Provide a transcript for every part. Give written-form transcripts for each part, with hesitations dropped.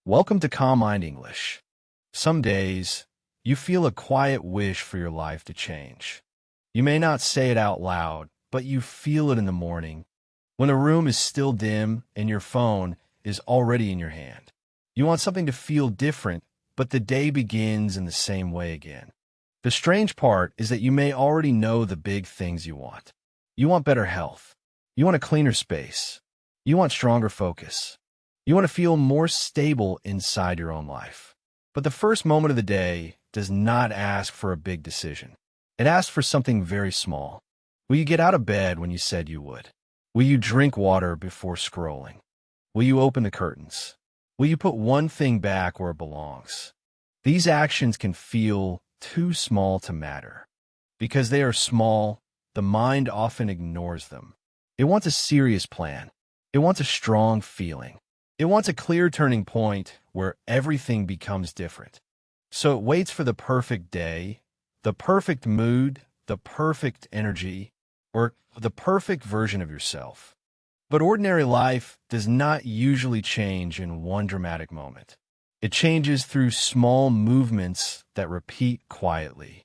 Welcome to Calm Mind English. Some days, you feel a quiet wish for your life to change. You may not say it out loud, but you feel it in the morning, when the room is still dim and your phone is already in your hand. You want something to feel different, but the day begins in the same way again. The strange part is that you may already know the big things you want. You want better health. You want a cleaner space. You want stronger focus. You want to feel more stable inside your own life. But the first moment of the day does not ask for a big decision. It asks for something very small. Will you get out of bed when you said you would? Will you drink water before scrolling? Will you open the curtains? Will you put one thing back where it belongs? These actions can feel too small to matter. Because they are small, the mind often ignores them. It wants a serious plan. It wants a strong feeling. It wants a clear turning point where everything becomes different. So it waits for the perfect day, the perfect mood, the perfect energy, or the perfect version of yourself. But ordinary life does not usually change in one dramatic moment. It changes through small movements that repeat quietly.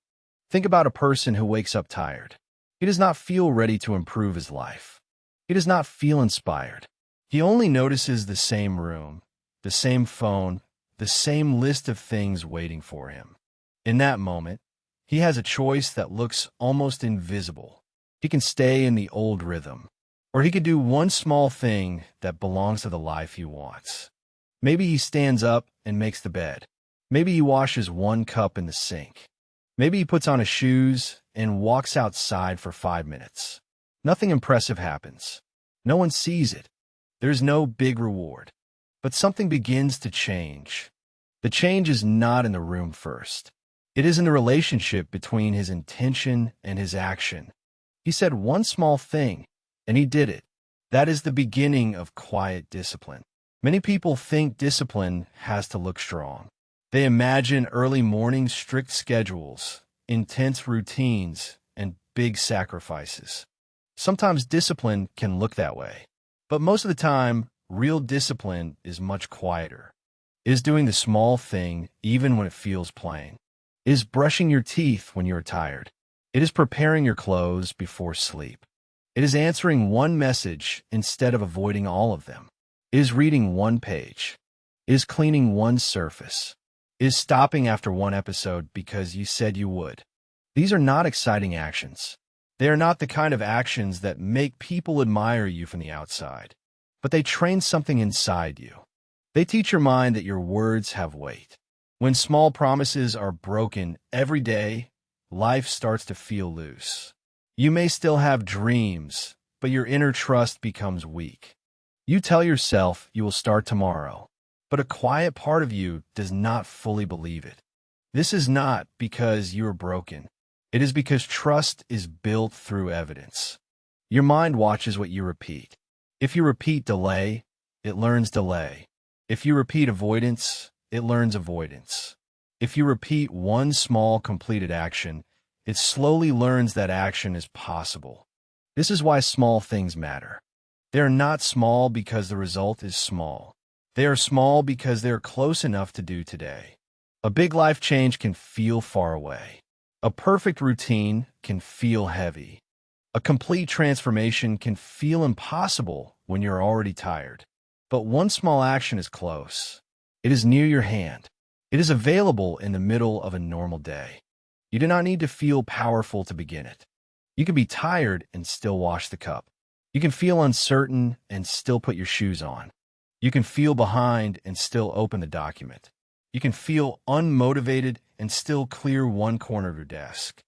Think about a person who wakes up tired. He does not feel ready to improve his life. He does not feel inspired. He only notices the same room, the same phone, the same list of things waiting for him. In that moment, he has a choice that looks almost invisible. He can stay in the old rhythm, or he could do one small thing that belongs to the life he wants. Maybe he stands up and makes the bed. Maybe he washes one cup in the sink. Maybe he puts on his shoes and walks outside for 5 minutes. Nothing impressive happens. No one sees it. There's no big reward. But something begins to change. The change is not in the room first. It is in the relationship between his intention and his action. He said one small thing, and he did it. That is the beginning of quiet discipline. Many people think discipline has to look strong. They imagine early morning strict schedules, intense routines, and big sacrifices. Sometimes discipline can look that way. But most of the time, real discipline is much quieter. It is doing the small thing even when it feels plain. It is brushing your teeth when you are tired. It is preparing your clothes before sleep. It is answering one message instead of avoiding all of them. It is reading one page. It is cleaning one surface. It is stopping after one episode because you said you would. These are not exciting actions. They are not the kind of actions that make people admire you from the outside, but they train something inside you. They teach your mind that your words have weight. When small promises are broken every day, life starts to feel loose. You may still have dreams, but your inner trust becomes weak. You tell yourself you will start tomorrow, but a quiet part of you does not fully believe it. This is not because you are broken. It is because trust is built through evidence. Your mind watches what you repeat. If you repeat delay, it learns delay. If you repeat avoidance, it learns avoidance. If you repeat one small completed action, it slowly learns that action is possible. This is why small things matter. They are not small because the result is small. They are small because they are close enough to do today. A big life change can feel far away. A perfect routine can feel heavy. A complete transformation can feel impossible when you're already tired. But one small action is close. It is near your hand. It is available in the middle of a normal day. You do not need to feel powerful to begin it. You can be tired and still wash the cup. You can feel uncertain and still put your shoes on. You can feel behind and still open the document. You can feel unmotivated and still clear one corner of your desk.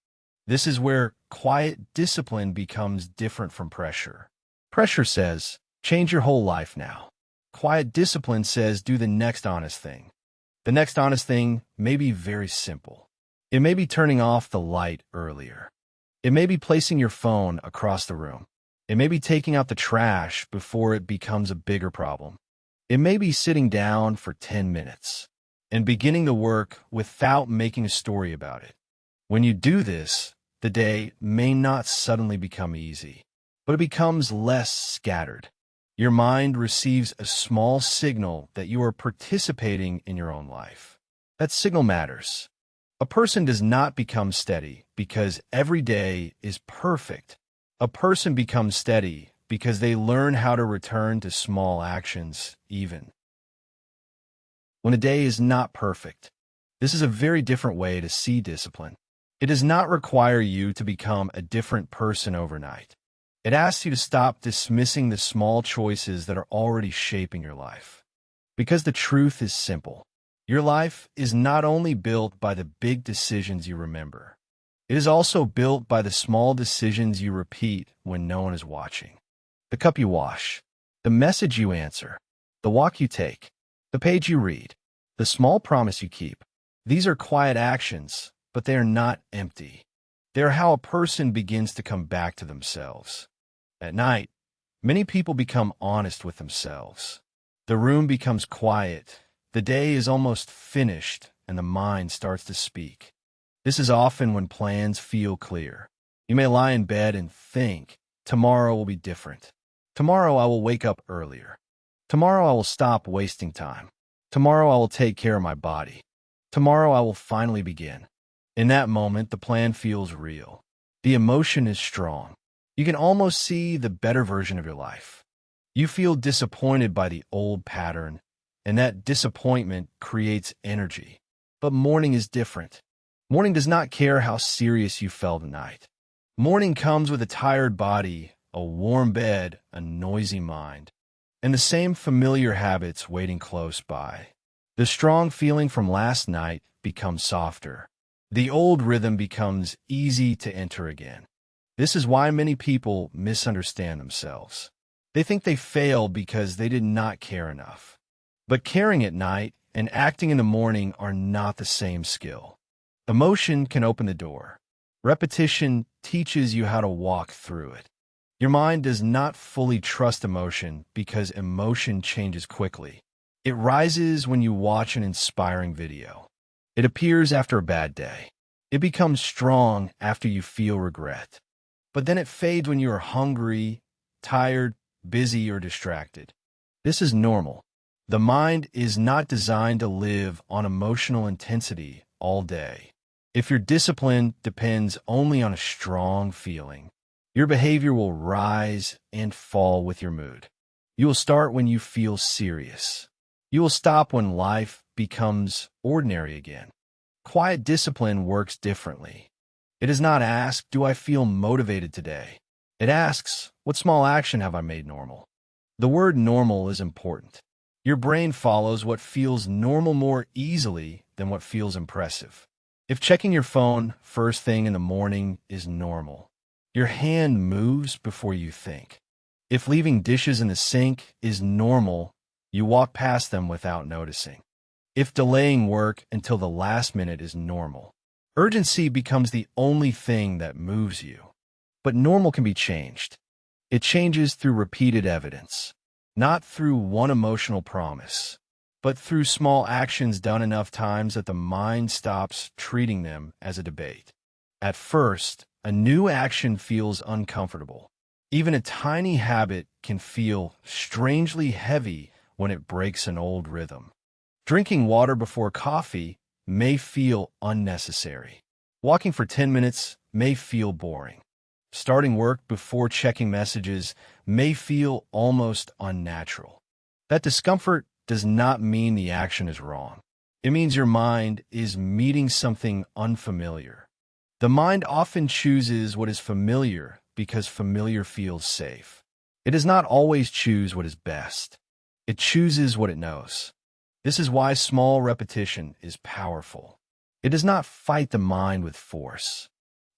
This is where quiet discipline becomes different from pressure. Pressure says, change your whole life now. Quiet discipline says, do the next honest thing. The next honest thing may be very simple. It may be turning off the light earlier. It may be placing your phone across the room. It may be taking out the trash before it becomes a bigger problem. It may be sitting down for 10 minutes and beginning the work without making a story about it. When you do this, the day may not suddenly become easy, but it becomes less scattered. Your mind receives a small signal that you are participating in your own life. That signal matters. A person does not become steady because every day is perfect. A person becomes steady because they learn how to return to small actions, even when a day is not perfect. This is a very different way to see discipline. It does not require you to become a different person overnight. It asks you to stop dismissing the small choices that are already shaping your life. Because the truth is simple. Your life is not only built by the big decisions you remember. It is also built by the small decisions you repeat when no one is watching. The cup you wash, the message you answer, the walk you take, the page you read, the small promise you keep. These are quiet actions, but they are not empty. They are how a person begins to come back to themselves. At night, many people become honest with themselves. The room becomes quiet. The day is almost finished, and the mind starts to speak. This is often when plans feel clear. You may lie in bed and think, tomorrow will be different. Tomorrow I will wake up earlier. Tomorrow I will stop wasting time. Tomorrow I will take care of my body. Tomorrow I will finally begin. In that moment, the plan feels real. The emotion is strong. You can almost see the better version of your life. You feel disappointed by the old pattern, and that disappointment creates energy. But morning is different. Morning does not care how serious you felt at night. Morning comes with a tired body, a warm bed, a noisy mind, and the same familiar habits waiting close by. The strong feeling from last night becomes softer. The old rhythm becomes easy to enter again. This is why many people misunderstand themselves. They think they failed because they did not care enough. But caring at night and acting in the morning are not the same skill. Emotion can open the door. Repetition teaches you how to walk through it. Your mind does not fully trust emotion because emotion changes quickly. It rises when you watch an inspiring video. It appears after a bad day. It becomes strong after you feel regret. But then it fades when you are hungry, tired, busy, or distracted. This is normal. The mind is not designed to live on emotional intensity all day. If your discipline depends only on a strong feeling, your behavior will rise and fall with your mood. You will start when you feel serious. You will stop when life becomes ordinary again. Quiet discipline works differently. It does not ask, do I feel motivated today? It asks, what small action have I made normal? The word normal is important. Your brain follows what feels normal more easily than what feels impressive. If checking your phone first thing in the morning is normal, your hand moves before you think. If leaving dishes in the sink is normal, you walk past them without noticing. If delaying work until the last minute is normal, urgency becomes the only thing that moves you. But normal can be changed. It changes through repeated evidence, not through one emotional promise, but through small actions done enough times that the mind stops treating them as a debate. At first, a new action feels uncomfortable. Even a tiny habit can feel strangely heavy when it breaks an old rhythm. Drinking water before coffee may feel unnecessary. Walking for 10 minutes may feel boring. Starting work before checking messages may feel almost unnatural. That discomfort does not mean the action is wrong. It means your mind is meeting something unfamiliar. The mind often chooses what is familiar because familiar feels safe. It does not always choose what is best. It chooses what it knows. This is why small repetition is powerful. It does not fight the mind with force.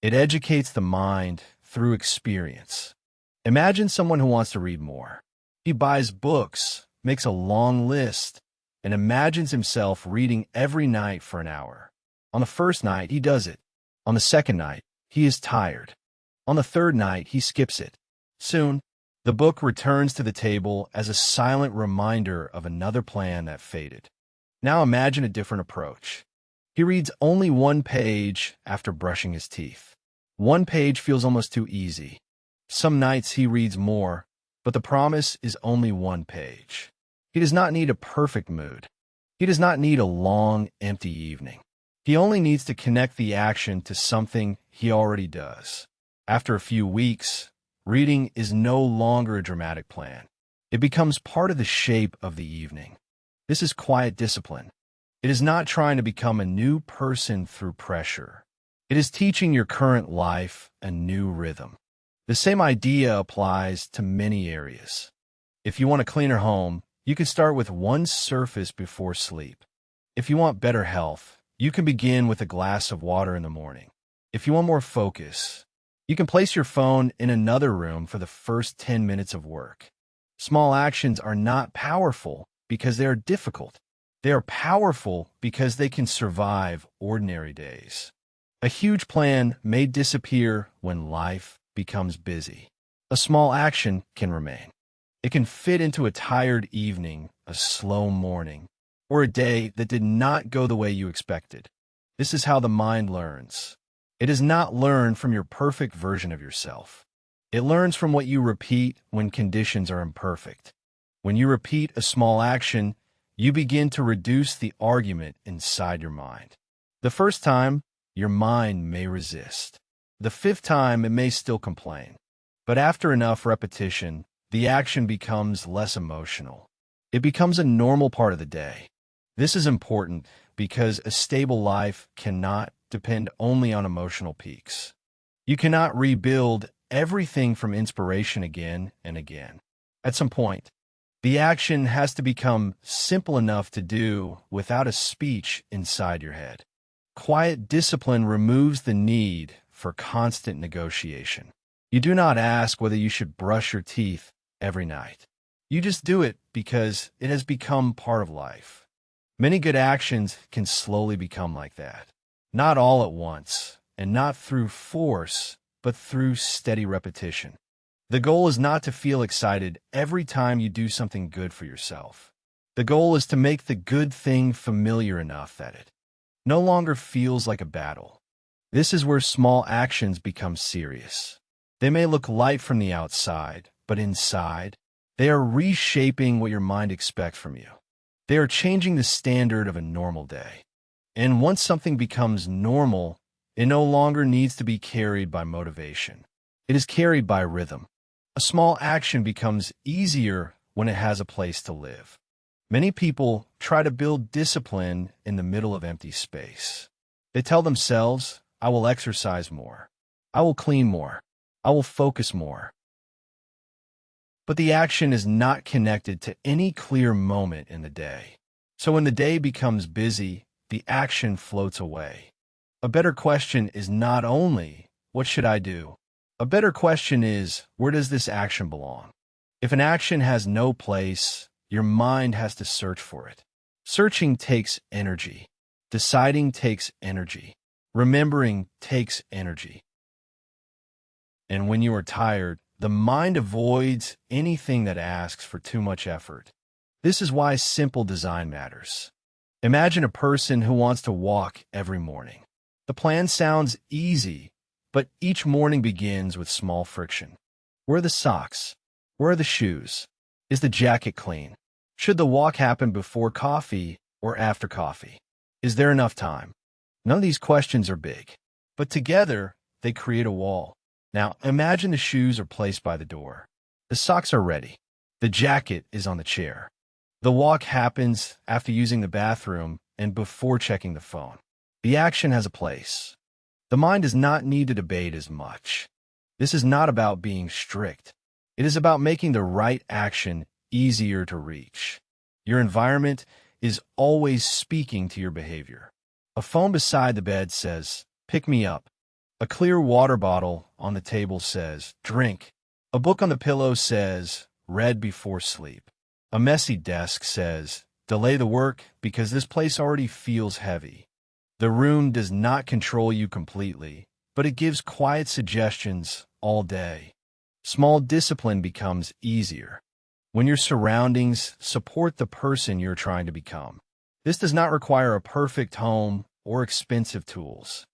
It educates the mind through experience. Imagine someone who wants to read more. He buys books, makes a long list, and imagines himself reading every night for an hour. On the first night, he does it. On the second night, he is tired. On the third night, he skips it. Soon, the book returns to the table as a silent reminder of another plan that faded. Now imagine a different approach. He reads only one page after brushing his teeth. One page feels almost too easy. Some nights he reads more, but the promise is only one page. He does not need a perfect mood. He does not need a long, empty evening. He only needs to connect the action to something he already does. After a few weeks, reading is no longer a dramatic plan. It becomes part of the shape of the evening. This is quiet discipline. It is not trying to become a new person through pressure. It is teaching your current life a new rhythm. The same idea applies to many areas. If you want a cleaner home, you can start with one surface before sleep. If you want better health, you can begin with a glass of water in the morning. If you want more focus, you can place your phone in another room for the first 10 minutes of work. Small actions are not powerful because they are difficult. They are powerful because they can survive ordinary days. A huge plan may disappear when life becomes busy. A small action can remain. It can fit into a tired evening, a slow morning, or a day that did not go the way you expected. This is how the mind learns. It does not learn from your perfect version of yourself. It learns from what you repeat when conditions are imperfect. When you repeat a small action, you begin to reduce the argument inside your mind. The first time, your mind may resist. The fifth time, it may still complain. But after enough repetition, the action becomes less emotional. It becomes a normal part of the day. This is important because a stable life cannot depend only on emotional peaks. You cannot rebuild everything from inspiration again and again. At some point, the action has to become simple enough to do without a speech inside your head. Quiet discipline removes the need for constant negotiation. You do not ask whether you should brush your teeth every night. You just do it because it has become part of life. Many good actions can slowly become like that. Not all at once, and not through force, but through steady repetition. The goal is not to feel excited every time you do something good for yourself. The goal is to make the good thing familiar enough that it no longer feels like a battle. This is where small actions become serious. They may look light from the outside, but inside, they are reshaping what your mind expects from you. They are changing the standard of a normal day. And once something becomes normal, it no longer needs to be carried by motivation. It is carried by rhythm. A small action becomes easier when it has a place to live. Many people try to build discipline in the middle of empty space. They tell themselves, I will exercise more. I will clean more. I will focus more. But the action is not connected to any clear moment in the day. So when the day becomes busy, the action floats away. A better question is not only, what should I do? A better question is, where does this action belong? If an action has no place, your mind has to search for it. Searching takes energy. Deciding takes energy. Remembering takes energy. And when you are tired, the mind avoids anything that asks for too much effort. This is why simple design matters. Imagine a person who wants to walk every morning. The plan sounds easy, but each morning begins with small friction. Where are the socks? Where are the shoes? Is the jacket clean? Should the walk happen before coffee or after coffee? Is there enough time? None of these questions are big, but together they create a wall. Now imagine the shoes are placed by the door. The socks are ready. The jacket is on the chair. The walk happens after using the bathroom and before checking the phone. The action has a place. The mind does not need to debate as much. This is not about being strict. It is about making the right action easier to reach. Your environment is always speaking to your behavior. A phone beside the bed says, pick me up. A clear water bottle on the table says, drink. A book on the pillow says, read before sleep. A messy desk says, delay the work because this place already feels heavy. The room does not control you completely, but it gives quiet suggestions all day. Small discipline becomes easier when your surroundings support the person you're trying to become. This does not require a perfect home or expensive tools.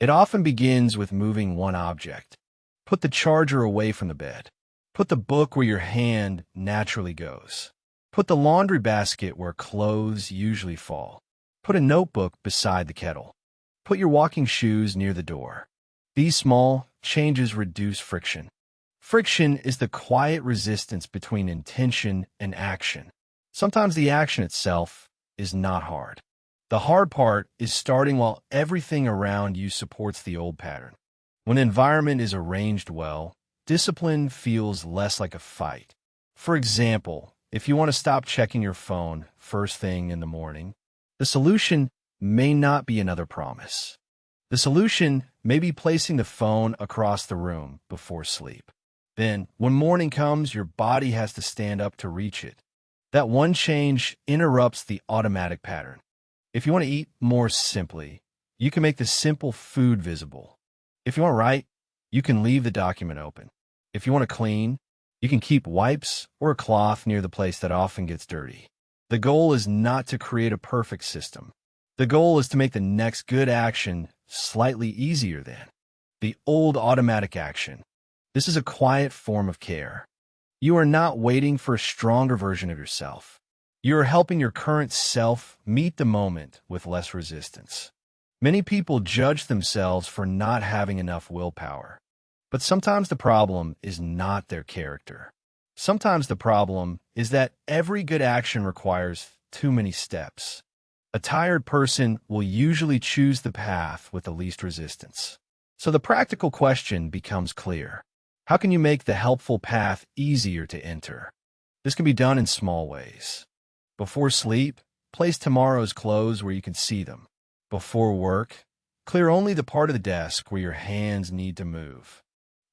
It often begins with moving one object. Put the charger away from the bed. Put the book where your hand naturally goes. Put the laundry basket where clothes usually fall. Put a notebook beside the kettle. Put your walking shoes near the door. These small changes reduce friction. Friction is the quiet resistance between intention and action. Sometimes the action itself is not hard. The hard part is starting while everything around you supports the old pattern. When the environment is arranged well, discipline feels less like a fight. For example, if you want to stop checking your phone first thing in the morning, the solution may not be another promise. The solution may be placing the phone across the room before sleep. Then, when morning comes, your body has to stand up to reach it. That one change interrupts the automatic pattern. If you want to eat more simply, you can make the simple food visible. If you want to write, you can leave the document open. If you want to clean, you can keep wipes or a cloth near the place that often gets dirty. The goal is not to create a perfect system. The goal is to make the next good action slightly easier than the old automatic action. This is a quiet form of care. You are not waiting for a stronger version of yourself. You are helping your current self meet the moment with less resistance. Many people judge themselves for not having enough willpower. But sometimes the problem is not their character. Sometimes the problem is that every good action requires too many steps. A tired person will usually choose the path with the least resistance. So the practical question becomes clear. How can you make the helpful path easier to enter? This can be done in small ways. Before sleep, place tomorrow's clothes where you can see them. Before work, clear only the part of the desk where your hands need to move.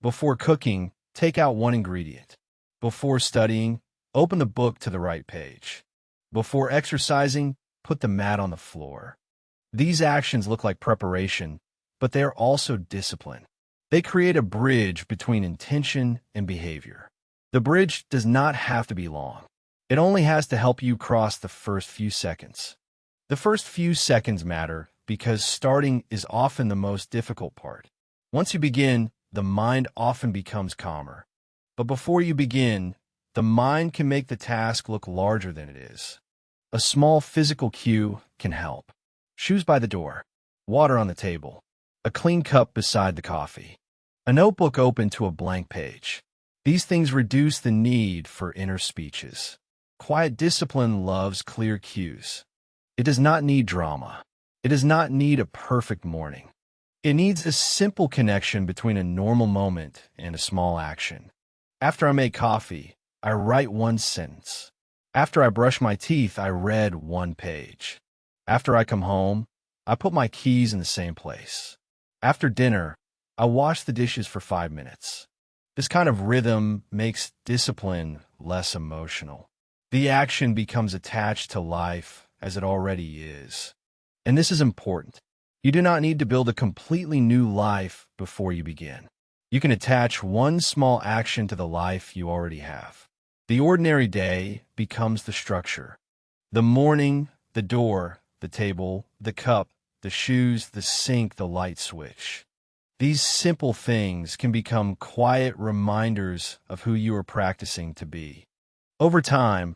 Before cooking, take out one ingredient. Before studying, open the book to the right page. Before exercising, put the mat on the floor. These actions look like preparation, but they are also discipline. They create a bridge between intention and behavior. The bridge does not have to be long. It only has to help you cross the first few seconds. The first few seconds matter because starting is often the most difficult part. Once you begin, the mind often becomes calmer. But before you begin, the mind can make the task look larger than it is. A small physical cue can help. Shoes by the door, water on the table, a clean cup beside the coffee, a notebook open to a blank page. These things reduce the need for inner speeches. Quiet discipline loves clear cues. It does not need drama. It does not need a perfect morning. It needs a simple connection between a normal moment and a small action. After I make coffee, I write one sentence. After I brush my teeth, I read one page. After I come home, I put my keys in the same place. After dinner, I wash the dishes for 5 minutes. This kind of rhythm makes discipline less emotional. The action becomes attached to life as it already is. And this is important. You do not need to build a completely new life before you begin. You can attach one small action to the life you already have. The ordinary day becomes the structure. The morning, the door, the table, the cup, the shoes, the sink, the light switch. These simple things can become quiet reminders of who you are practicing to be. Over time,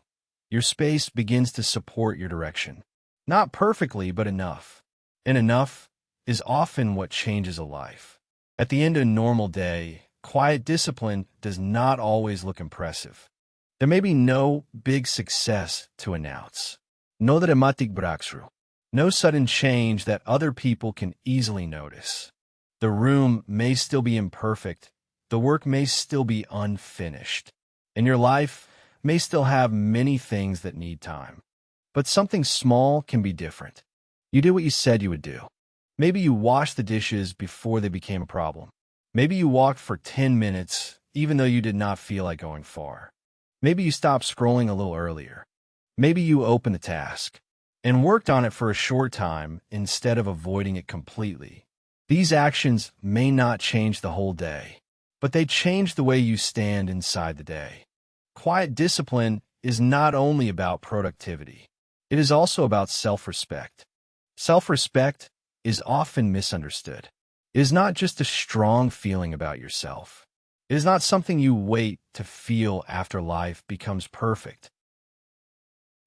your space begins to support your direction. Not perfectly, but enough. And enough is often what changes a life. At the end of a normal day, quiet discipline does not always look impressive. There may be no big success to announce. No dramatic breakthrough. No sudden change that other people can easily notice. The room may still be imperfect. The work may still be unfinished. And your life may still have many things that need time. But something small can be different. You did what you said you would do. Maybe you washed the dishes before they became a problem. Maybe you walked for 10 minutes, even though you did not feel like going far. Maybe you stopped scrolling a little earlier. Maybe you opened a task and worked on it for a short time instead of avoiding it completely. These actions may not change the whole day, but they change the way you stand inside the day. Quiet discipline is not only about productivity. It is also about self-respect. Self-respect is often misunderstood. It is not just a strong feeling about yourself. It is not something you wait to feel after life becomes perfect.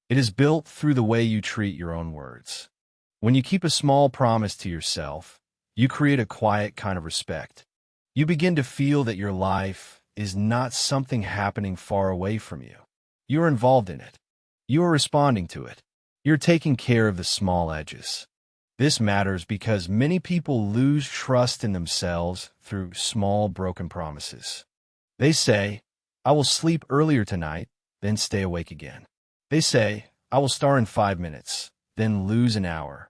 It is built through the way you treat your own words. When you keep a small promise to yourself, you create a quiet kind of respect. You begin to feel that your life is not something happening far away from you. You are involved in it. You are responding to it. You're taking care of the small edges. This matters because many people lose trust in themselves through small broken promises. They say, I will sleep earlier tonight, then stay awake again. They say, I will start in 5 minutes, then lose an hour.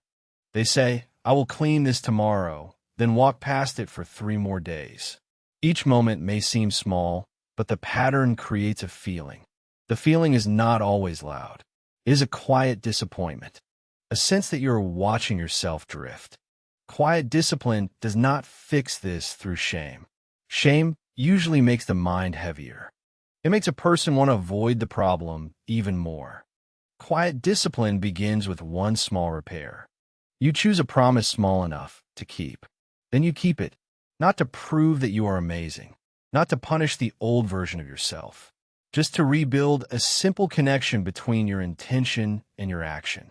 They say, I will clean this tomorrow, then walk past it for 3 more days. Each moment may seem small, but the pattern creates a feeling. The feeling is not always loud. It is a quiet disappointment, a sense that you are watching yourself drift. Quiet discipline does not fix this through shame. Shame usually makes the mind heavier. It makes a person want to avoid the problem even more. Quiet discipline begins with one small repair. You choose a promise small enough to keep. Then you keep it, not to prove that you are amazing, not to punish the old version of yourself, just to rebuild a simple connection between your intention and your action.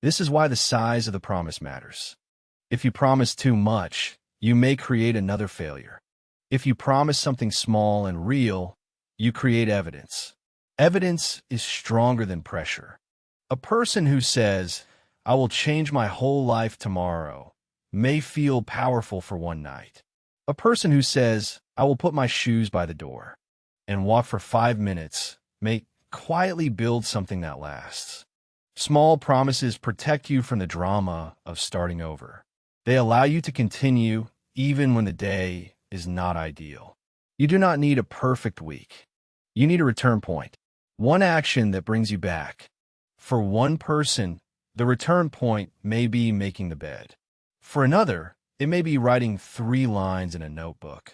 This is why the size of the promise matters. If you promise too much, you may create another failure. If you promise something small and real, you create evidence. Evidence is stronger than pressure. A person who says, I will change my whole life tomorrow, may feel powerful for one night. A person who says, I will put my shoes by the door and walk for 5 minutes, may quietly build something that lasts. Small promises protect you from the drama of starting over. They allow you to continue even when the day is not ideal. You do not need a perfect week. You need a return point, one action that brings you back. For one person, the return point may be making the bed. For another, it may be writing 3 lines in a notebook.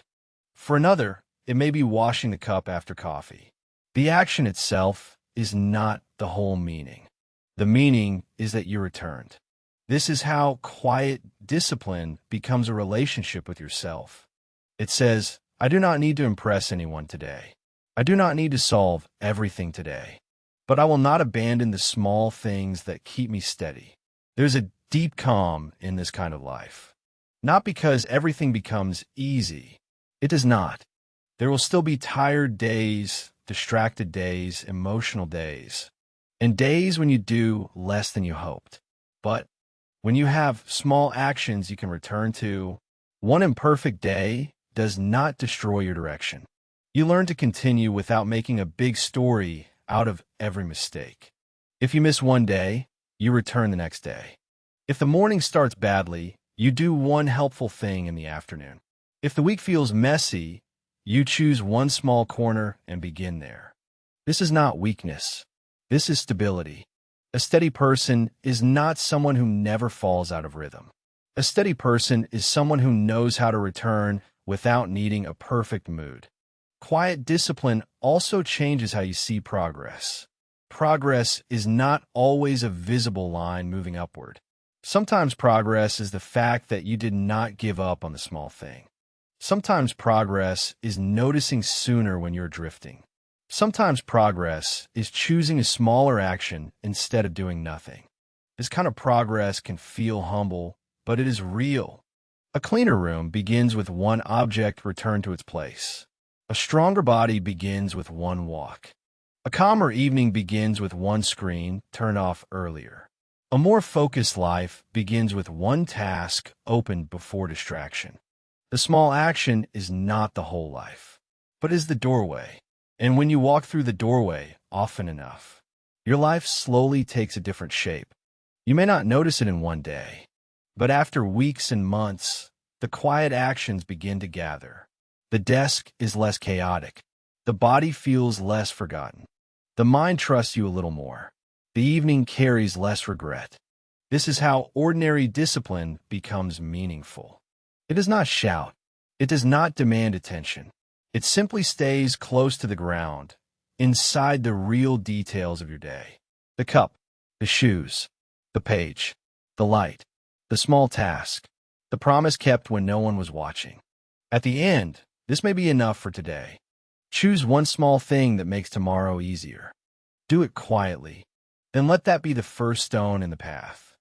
For another, it may be washing the cup after coffee. The action itself is not the whole meaning. The meaning is that you returned. This is how quiet discipline becomes a relationship with yourself. It says, I do not need to impress anyone today. I do not need to solve everything today. But I will not abandon the small things that keep me steady. There's a deep calm in this kind of life. Not because everything becomes easy. It does not. There will still be tired days, distracted days, emotional days, and days when you do less than you hoped. But when you have small actions you can return to, one imperfect day does not destroy your direction. You learn to continue without making a big story out of every mistake. If you miss one day, you return the next day. If the morning starts badly, you do one helpful thing in the afternoon. If the week feels messy, you choose one small corner and begin there. This is not weakness. This is stability. A steady person is not someone who never falls out of rhythm. A steady person is someone who knows how to return without needing a perfect mood. Quiet discipline also changes how you see progress. Progress is not always a visible line moving upward. Sometimes progress is the fact that you did not give up on the small thing. Sometimes progress is noticing sooner when you're drifting. Sometimes progress is choosing a smaller action instead of doing nothing. This kind of progress can feel humble, but it is real. A cleaner room begins with one object returned to its place. A stronger body begins with one walk. A calmer evening begins with one screen turned off earlier. A more focused life begins with one task opened before distraction. The small action is not the whole life, but is the doorway. And when you walk through the doorway often enough, your life slowly takes a different shape. You may not notice it in one day, but after weeks and months, the quiet actions begin to gather. The desk is less chaotic. The body feels less forgotten. The mind trusts you a little more. The evening carries less regret. This is how ordinary discipline becomes meaningful. It does not shout. It does not demand attention. It simply stays close to the ground, inside the real details of your day. The cup, the shoes, the page, the light, the small task, the promise kept when no one was watching. At the end, This may be enough for today. Choose one small thing that makes tomorrow easier. Do it quietly. Then let that be the first stone in the path.